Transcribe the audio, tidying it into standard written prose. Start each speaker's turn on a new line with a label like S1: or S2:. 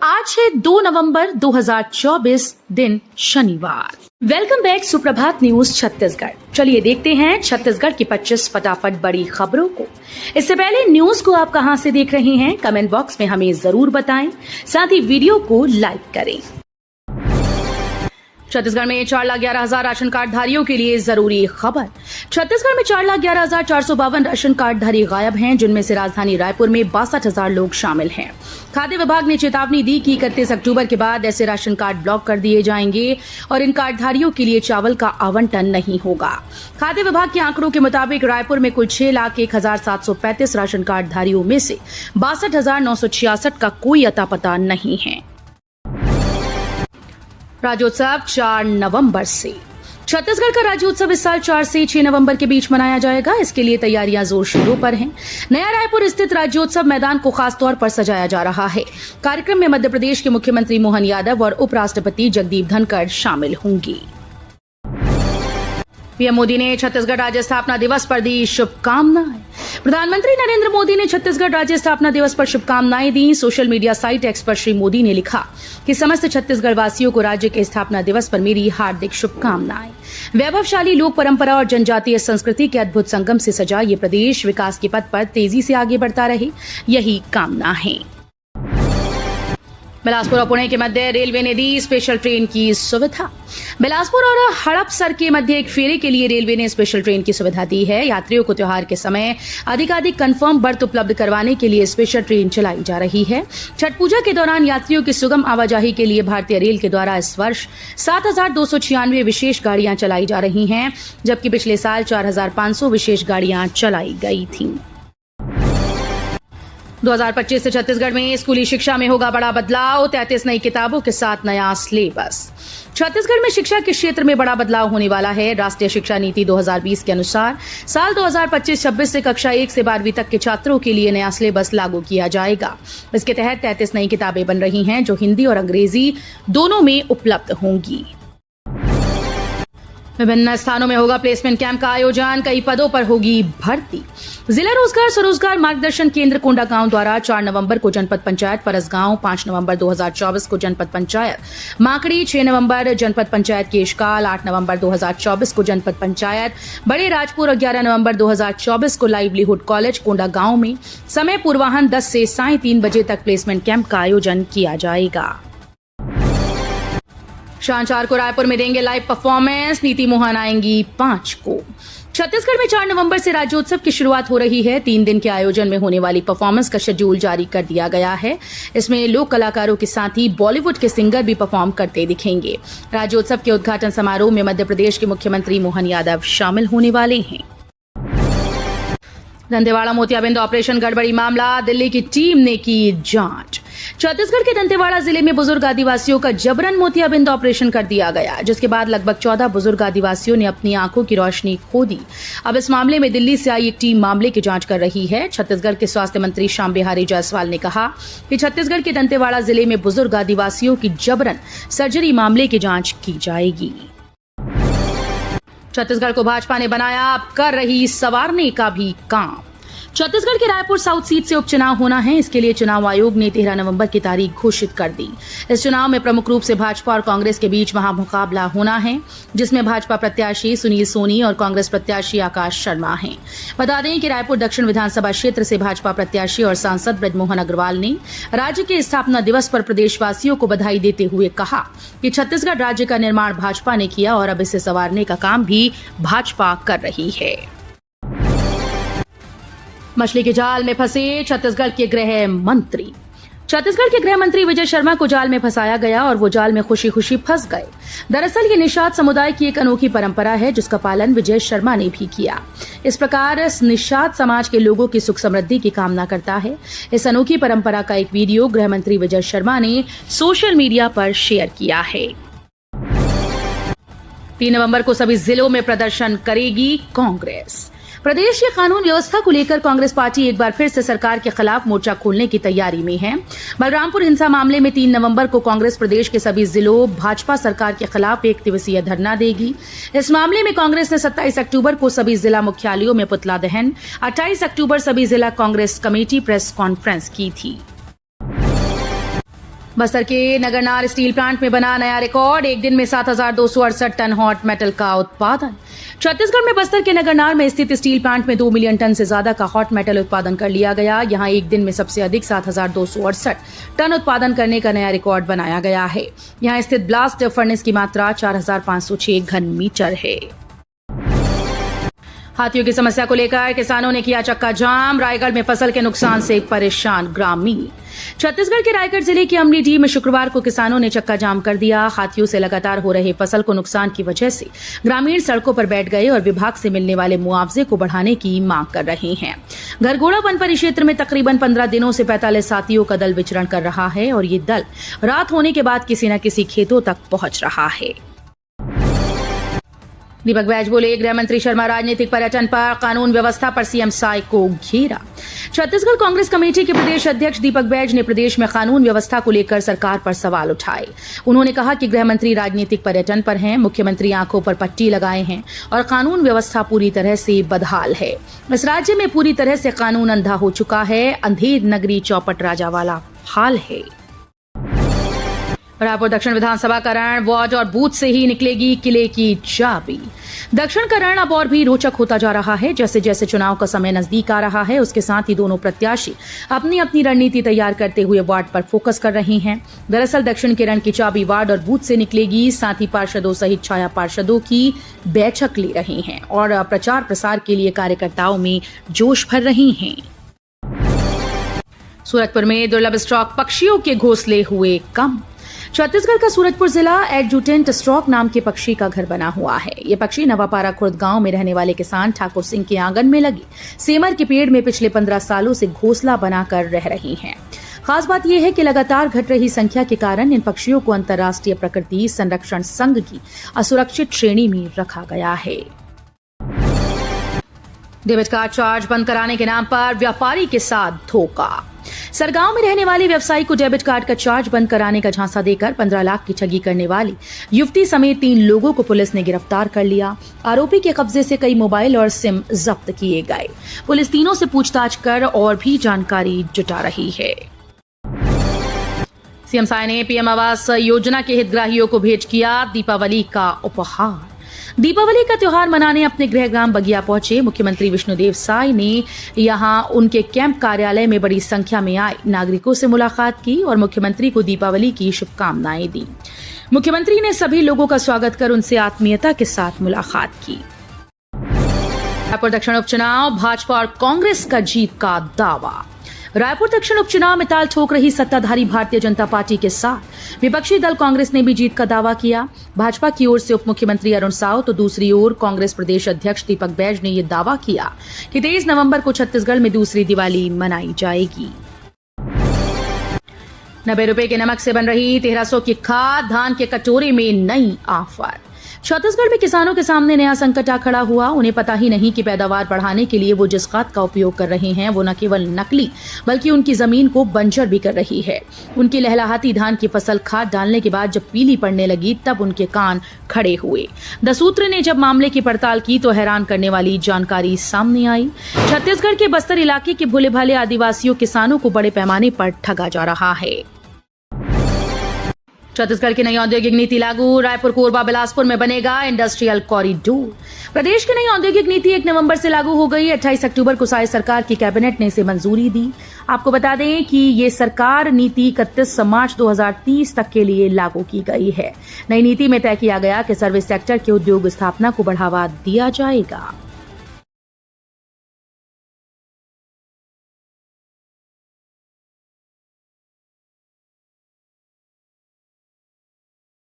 S1: आज है 2 नवंबर 2024 दिन शनिवार। वेलकम बैक सुप्रभात न्यूज छत्तीसगढ़। चलिए देखते हैं छत्तीसगढ़ की 25 फटाफट बड़ी खबरों को। इससे पहले न्यूज को आप कहां से देख रहे हैं कमेंट बॉक्स में हमें जरूर बताएं, साथ ही वीडियो को लाइक करें। छत्तीसगढ़ में 4,11,000 राशन कार्ड धारियों के लिए जरूरी खबर। छत्तीसगढ़ में 4,11,452 राशन कार्ड धारी गायब हैं, जिनमें से राजधानी रायपुर में 62,000 लोग शामिल हैं। खाद्य विभाग ने चेतावनी दी कि 31 अक्टूबर के बाद ऐसे राशन कार्ड ब्लॉक कर दिए जाएंगे और इन कार्डधारियों के लिए चावल का आवंटन नहीं होगा। खाद्य विभाग के आंकड़ों के मुताबिक रायपुर में कुल 6,01,735 राशन कार्ड धारियों में से 62,966 का कोई अता पता नहीं है। राज्योत्सव 4 नवंबर से। छत्तीसगढ़ का राज्योत्सव इस साल 4 से 6 नवंबर के बीच मनाया जाएगा। इसके लिए तैयारियां जोर शोरों पर हैं। नया रायपुर स्थित राज्योत्सव मैदान को खास तौर पर सजाया जा रहा है। कार्यक्रम में मध्य प्रदेश के मुख्यमंत्री मोहन यादव और उपराष्ट्रपति जगदीप धनखड़ शामिल होंगी। पीएम मोदी ने छत्तीसगढ़ राज्य स्थापना दिवस पर दी शुभकामनाएं। प्रधानमंत्री नरेंद्र मोदी ने छत्तीसगढ़ राज्य स्थापना दिवस पर शुभकामनाएं दी। सोशल मीडिया साइट एक्स पर श्री मोदी ने लिखा कि समस्त छत्तीसगढ़ वासियों को राज्य के स्थापना दिवस पर मेरी हार्दिक शुभकामनाएं। वैभवशाली लोक परंपरा और जनजातीय संस्कृति के अद्भुत संगम से सजा ये प्रदेश विकास के पथ पर तेजी से आगे बढ़ता रहे, यही कामना है। बिलासपुर और पुणे के मध्य रेलवे ने दी स्पेशल ट्रेन की सुविधा। बिलासपुर और हड़पसर के मध्य एक फेरे के लिए रेलवे ने स्पेशल ट्रेन की सुविधा दी है। यात्रियों को त्योहार के समय अधिकाधिक कंफर्म बर्थ उपलब्ध करवाने के लिए स्पेशल ट्रेन चलाई जा रही है। छठ पूजा के दौरान यात्रियों की सुगम आवाजाही के लिए भारतीय रेल के द्वारा इस वर्ष 7,296 विशेष गाड़ियां चलाई जा रही हैं, जबकि पिछले साल 4,500 विशेष गाड़ियां चलाई गई थीं। 2025 से छत्तीसगढ़ में स्कूली शिक्षा में होगा बड़ा बदलाव। 33 नई किताबों के साथ नया सिलेबस। छत्तीसगढ़ में शिक्षा के क्षेत्र में बड़ा बदलाव होने वाला है। राष्ट्रीय शिक्षा नीति 2020 के अनुसार साल 2025-26 से कक्षा 1 से 12वीं तक के छात्रों के लिए नया सिलेबस लागू किया जाएगा। इसके तहत 33 नई किताबें बन रही हैं, जो हिंदी और अंग्रेजी दोनों में उपलब्ध होंगी। विभिन्न स्थानों में होगा प्लेसमेंट कैंप का आयोजन। कई पदों पर होगी भर्ती। जिला रोजगार स्वरोजगार मार्गदर्शन केंद्र कोंडागांव द्वारा 4 नवंबर को जनपद पंचायत फरसगांव, 5 नवंबर 2024 को जनपद पंचायत माकड़ी, 6 नवंबर जनपद पंचायत केशकाल, 8 नवंबर 2024 को जनपद पंचायत बड़े राजपुर और 11 नवंबर 2024 को लाइवलीहुड कॉलेज कोंडागांव में समय पूर्वाह्न 10 से साय 3 बजे तक प्लेसमेंट कैंप का आयोजन किया जाएगा। शाम 4 को रायपुर में देंगे लाइव परफॉर्मेंस। नीति मोहन आएंगी 5 को। छत्तीसगढ़ में 4 नवंबर से राज्योत्सव की शुरुआत हो रही है। 3 दिन के आयोजन में होने वाली परफॉर्मेंस का शेड्यूल जारी कर दिया गया है। इसमें लोक कलाकारों के साथ ही बॉलीवुड के सिंगर भी परफॉर्म करते दिखेंगे। राज्योत्सव के उद्घाटन समारोह में मध्य प्रदेश के मुख्यमंत्री मोहन यादव शामिल होने वाले हैं। दंतेवाड़ा मोतियाबिंद ऑपरेशन गड़बड़ी मामला, दिल्ली की टीम ने की जांच। छत्तीसगढ़ के दंतेवाड़ा जिले में बुजुर्ग आदिवासियों का जबरन मोतियाबिंद ऑपरेशन कर दिया गया, जिसके बाद लगभग 14 बुजुर्ग आदिवासियों ने अपनी आंखों की रोशनी खो दी। अब इस मामले में दिल्ली से आई एक टीम मामले की जांच कर रही है। छत्तीसगढ़ के स्वास्थ्य मंत्री श्याम बिहारी जायसवाल ने कहा कि छत्तीसगढ़ के दंतेवाड़ा जिले में बुजुर्ग आदिवासियों की जबरन सर्जरी मामले की जांच की जाएगी। छत्तीसगढ़ को भाजपा ने बनाया, अब कर रही संवारने का भी काम। छत्तीसगढ़ के रायपुर साउथ सीट से उपचुनाव होना है। इसके लिए चुनाव आयोग ने 13 नवंबर की तारीख घोषित कर दी। इस चुनाव में प्रमुख रूप से भाजपा और कांग्रेस के बीच महामुकाबला होना है, जिसमें भाजपा प्रत्याशी सुनील सोनी और कांग्रेस प्रत्याशी आकाश शर्मा हैं। बता दें कि रायपुर दक्षिण विधानसभा क्षेत्र से भाजपा प्रत्याशी और सांसद ब्रजमोहन अग्रवाल ने राज्य के स्थापना दिवस पर प्रदेशवासियों को बधाई देते हुए कहा कि छत्तीसगढ़ राज्य का निर्माण भाजपा ने किया और अब इसे संवारने का काम भी भाजपा कर रही है। मछली के जाल में फंसे छत्तीसगढ़ के गृह मंत्री। छत्तीसगढ़ के गृह मंत्री विजय शर्मा को जाल में फंसाया गया और वो जाल में खुशी खुशी फंस गए। दरअसल ये निषाद समुदाय की एक अनोखी परंपरा है, जिसका पालन विजय शर्मा ने भी किया। इस प्रकार निषाद समाज के लोगों की सुख समृद्धि की कामना करता है। इस अनोखी परंपरा का एक वीडियो गृह मंत्री विजय शर्मा ने सोशल मीडिया पर शेयर किया है। 3 नवंबर को सभी जिलों में प्रदर्शन करेगी कांग्रेस। प्रदेश की कानून व्यवस्था को लेकर कांग्रेस पार्टी एक बार फिर से सरकार के खिलाफ मोर्चा खोलने की तैयारी में है। बलरामपुर हिंसा मामले में 3 नवंबर को कांग्रेस प्रदेश के सभी जिलों भाजपा सरकार के खिलाफ 1 दिवसीय धरना देगी। इस मामले में कांग्रेस ने 27 अक्टूबर को सभी जिला मुख्यालयों में पुतला दहन, 28 अक्टूबर सभी जिला कांग्रेस कमेटी प्रेस कॉन्फ्रेंस की थी। बस्तर के नगरनार स्टील प्लांट में बना नया रिकॉर्ड, एक दिन में 7,268 टन हॉट मेटल का उत्पादन। छत्तीसगढ़ में बस्तर के नगरनार में स्थित स्टील प्लांट में 2 मिलियन टन से ज्यादा का हॉट मेटल उत्पादन कर लिया गया। यहां एक दिन में सबसे अधिक 7,268 टन उत्पादन करने का नया रिकॉर्ड बनाया गया है। यहां स्थित ब्लास्ट फर्नेस की मात्रा 4,506 घन मीटर है। हाथियों की समस्या को लेकर किसानों ने किया चक्का जाम, रायगढ़ में फसल के नुकसान से परेशान ग्रामीण। छत्तीसगढ़ के रायगढ़ जिले की अमलीडीह में शुक्रवार को किसानों ने चक्का जाम कर दिया। हाथियों से लगातार हो रहे फसल को नुकसान की वजह से ग्रामीण सड़कों पर बैठ गए और विभाग से मिलने वाले मुआवजे को बढ़ाने की मांग कर रहे हैं। घरघोड़ा वन परिक्षेत्र में तकरीबन 15 दिनों से 45 हाथियों का दल विचरण कर रहा है और ये दल रात होने के बाद किसी न किसी खेतों तक पहुंच रहा है। दीपक बैज बोले, गृह मंत्री शर्मा राजनीतिक पर्यटन पर, कानून व्यवस्था पर सीएम साय को घेरा। छत्तीसगढ़ कांग्रेस कमेटी के प्रदेश अध्यक्ष दीपक बैज ने प्रदेश में कानून व्यवस्था को लेकर सरकार पर सवाल उठाए। उन्होंने कहा कि गृह मंत्री राजनीतिक पर्यटन पर हैं, मुख्यमंत्री आंखों पर पट्टी लगाए हैं और कानून व्यवस्था पूरी तरह से बदहाल है। इस राज्य में पूरी तरह से कानून अंधा हो चुका है, अंधेर नगरी चौपट राजा वाला हाल है। रायपुर दक्षिण विधानसभा का रण, वार्ड और बूथ से ही निकलेगी किले की चाबी। दक्षिण का रण अब और भी रोचक होता जा रहा है। जैसे जैसे चुनाव का समय नजदीक आ रहा है, उसके साथ ही दोनों प्रत्याशी अपनी अपनी रणनीति तैयार करते हुए वार्ड पर फोकस कर रहे हैं। दरअसल दक्षिण के रण की चाबी वार्ड और बूथ से निकलेगी। साथ ही पार्षदों सहित छाया पार्षदों की बैठक ले रहे हैं और प्रचार प्रसार के लिए कार्यकर्ताओं में जोश भर रही हैं। सूरजपुर में दुर्लभ स्टॉक पक्षियों के घोंसले हुए कम। छत्तीसगढ़ का सूरजपुर जिला एडजुटेंट स्टॉक नाम के पक्षी का घर बना हुआ है। ये पक्षी नवापारा खुर्द गांव में रहने वाले किसान ठाकुर सिंह के आंगन में लगी सेमर के पेड़ में पिछले 15 सालों से घोंसला बनाकर रह रही हैं। खास बात यह है कि लगातार घट रही संख्या के कारण इन पक्षियों को अंतर्राष्ट्रीय प्रकृति संरक्षण संघ की असुरक्षित श्रेणी में रखा गया है। डेबिट कार्ड चार्ज बंद कराने के नाम पर व्यापारी के साथ धोखा। सरगांव में रहने वाले व्यवसायी को डेबिट कार्ड का चार्ज बंद कराने का झांसा देकर 15 लाख की ठगी करने वाली युवती समेत 3 लोगों को पुलिस ने गिरफ्तार कर लिया। आरोपी के कब्जे से कई मोबाइल और सिम जब्त किए गए। पुलिस तीनों से पूछताछ कर और भी जानकारी जुटा रही है। सीएम साय ने पीएम आवास योजना के हितग्राहियों को भेंट किया दीपावली का उपहार। दीपावली का त्योहार मनाने अपने गृहग्राम बगिया पहुंचे मुख्यमंत्री विष्णुदेव साय ने यहां उनके कैंप कार्यालय में बड़ी संख्या में आए नागरिकों से मुलाकात की और मुख्यमंत्री को दीपावली की शुभकामनाएं दी। मुख्यमंत्री ने सभी लोगों का स्वागत कर उनसे आत्मीयता के साथ मुलाकात की। रायपुर दक्षिण उपचुनाव, भाजपा और कांग्रेस का जीत का दावा। रायपुर दक्षिण उपचुनाव में ताल ठोक रही सत्ताधारी भारतीय जनता पार्टी के साथ विपक्षी दल कांग्रेस ने भी जीत का दावा किया। भाजपा की ओर से उप मुख्यमंत्री अरुण साव तो दूसरी ओर कांग्रेस प्रदेश अध्यक्ष दीपक बैज ने यह दावा किया कि 23 नवंबर को छत्तीसगढ़ में दूसरी दिवाली मनाई जाएगी। 90 रुपए के नमक से बन रही 1300 की खाद, धान के कटोरे में नई ऑफर। छत्तीसगढ़ में किसानों के सामने नया संकट आ खड़ा हुआ। उन्हें पता ही नहीं कि पैदावार बढ़ाने के लिए वो जिस खाद का उपयोग कर रहे हैं वो न केवल नकली बल्कि उनकी जमीन को बंजर भी कर रही है। उनकी लहलहाती धान की फसल खाद डालने के बाद जब पीली पड़ने लगी तब उनके कान खड़े हुए। द सूत्र ने जब मामले की पड़ताल की तो हैरान करने वाली जानकारी सामने आई। छत्तीसगढ़ के बस्तर इलाके के भोले भाले आदिवासियों किसानों को बड़े पैमाने पर ठगा जा रहा है। छत्तीसगढ़ की नई औद्योगिक नीति लागू, रायपुर कोरबा बिलासपुर में बनेगा इंडस्ट्रियल कॉरिडोर। प्रदेश की नई औद्योगिक नीति 1 नवंबर से लागू हो गई। 28 अक्टूबर को साय सरकार की कैबिनेट ने इसे मंजूरी दी। आपको बता दें कि ये सरकार नीति 31 मार्च 2030 तक के लिए लागू की गई है। नई नीति में तय किया गया कि सर्विस सेक्टर के उद्योग स्थापना को बढ़ावा दिया जाएगा।